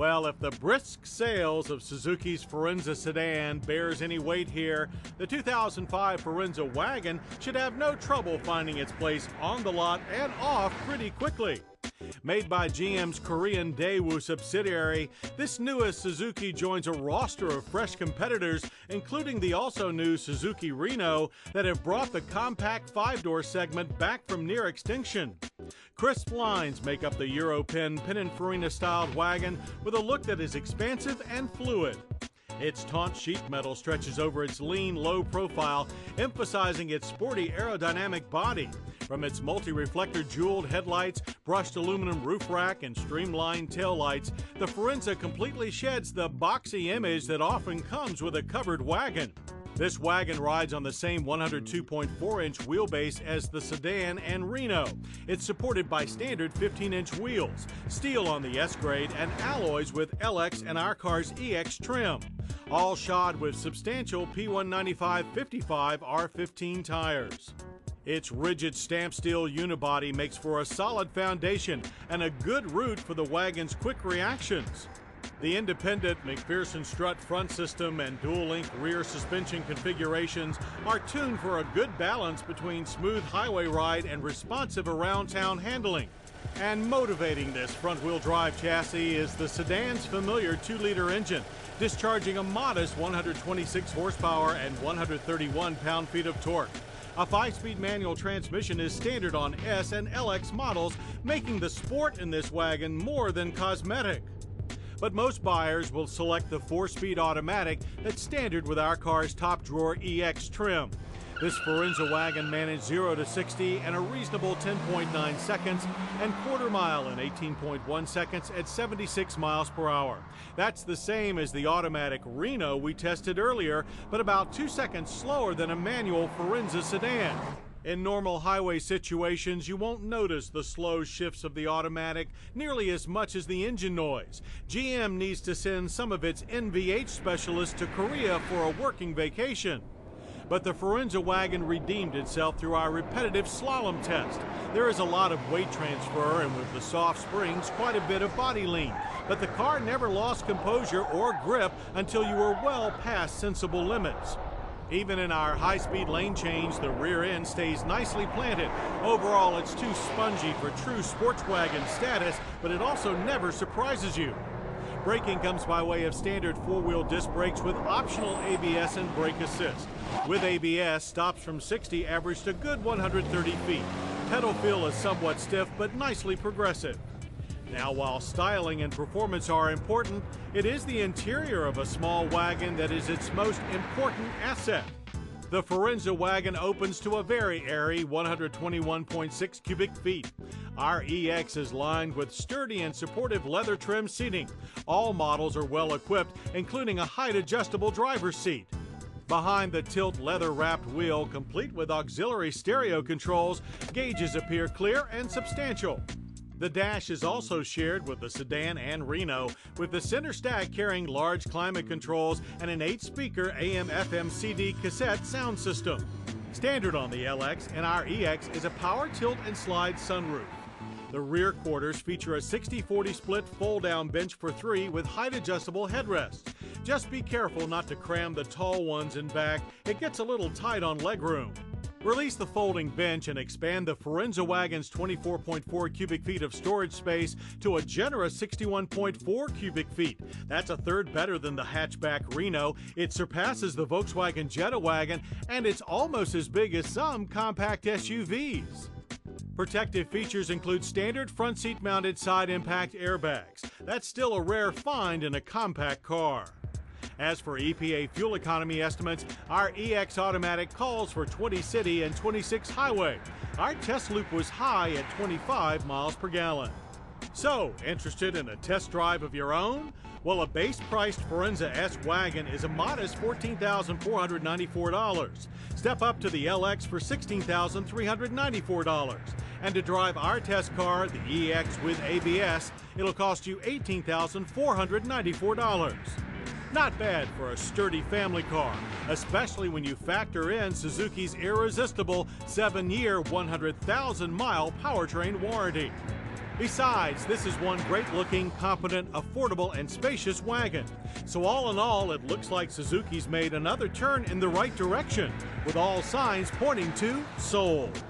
Well, if the brisk sales of Suzuki's Forenza sedan bears any weight here, the 2005 Forenza wagon should have no trouble finding its place on the lot and off pretty quickly. Made by GM's Korean Daewoo subsidiary, this newest Suzuki joins a roster of fresh competitors, including the also new Suzuki Reno, that have brought the compact 5-door segment back from near extinction. Crisp lines make up the Europen Pininfarina-styled wagon with a look that is expansive and fluid. Its taunt sheet metal stretches over its lean, low profile, emphasizing its sporty aerodynamic body. From its multi-reflector jeweled headlights, brushed aluminum roof rack, and streamlined taillights, the Forenza completely sheds the boxy image that often comes with a covered wagon. This wagon rides on the same 102.4-inch wheelbase as the sedan and Reno. It's supported by standard 15-inch wheels, steel on the S-grade, and alloys with LX and our car's EX trim, all shod with substantial P195/55 R15 tires. Its rigid stamped steel unibody makes for a solid foundation and a good route for the wagon's quick reactions. The independent McPherson strut front system and dual-link rear suspension configurations are tuned for a good balance between smooth highway ride and responsive around-town handling. And motivating this front-wheel drive chassis is the sedan's familiar 2-liter engine, discharging a modest 126 horsepower and 131 pound-feet of torque. A 5-speed manual transmission is standard on S and LX models, making the sport in this wagon more than cosmetic. But most buyers will select the 4-speed automatic that's standard with our car's top drawer EX trim. This Forenza wagon managed 0 to 60 in a reasonable 10.9 seconds and quarter mile in 18.1 seconds at 76 miles per hour. That's the same as the automatic Reno we tested earlier, but about 2 seconds slower than a manual Forenza sedan. In normal highway situations, you won't notice the slow shifts of the automatic nearly as much as the engine noise. GM needs to send some of its NVH specialists to Korea for a working vacation. But the Forenza wagon redeemed itself through our repetitive slalom test. There is a lot of weight transfer and with the soft springs, quite a bit of body lean. But the car never lost composure or grip until you were well past sensible limits. Even in our high-speed lane change, the rear end stays nicely planted. Overall, it's too spongy for true sports wagon status, but it also never surprises you. Braking comes by way of standard 4-wheel disc brakes with optional ABS and brake assist. With ABS, stops from 60 averaged a good 130 feet. Pedal feel is somewhat stiff, but nicely progressive. Now, while styling and performance are important, it is the interior of a small wagon that is its most important asset. The Forenza wagon opens to a very airy 121.6 cubic feet. Our EX is lined with sturdy and supportive leather trim seating. All models are well equipped, including a height-adjustable driver's seat. Behind the tilt leather-wrapped wheel, complete with auxiliary stereo controls, gauges appear clear and substantial. The dash is also shared with the sedan and Reno, with the center stack carrying large climate controls and an 8-speaker AM/FM CD cassette sound system. Standard on the LX and our EX is a power tilt and slide sunroof. The rear quarters feature a 60-40 split fold-down bench for 3 with height-adjustable headrests. Just be careful not to cram the tall ones in back. It gets a little tight on legroom. Release the folding bench and expand the Forenza wagon's 24.4 cubic feet of storage space to a generous 61.4 cubic feet. That's a third better than the hatchback Reno. It surpasses the Volkswagen Jetta wagon, and it's almost as big as some compact SUVs. Protective features include standard front seat mounted side impact airbags. That's still a rare find in a compact car. As for EPA fuel economy estimates, our EX automatic calls for 20 city and 26 highway. Our test loop was high at 25 miles per gallon. So, interested in a test drive of your own? Well, a base-priced Forenza S wagon is a modest $14,494. Step up to the LX for $16,394. And to drive our test car, the EX with ABS, it'll cost you $18,494. Not bad for a sturdy family car, especially when you factor in Suzuki's irresistible 7-year, 100,000-mile powertrain warranty. Besides, this is one great-looking, competent, affordable, and spacious wagon. So all in all, it looks like Suzuki's made another turn in the right direction, with all signs pointing to sold.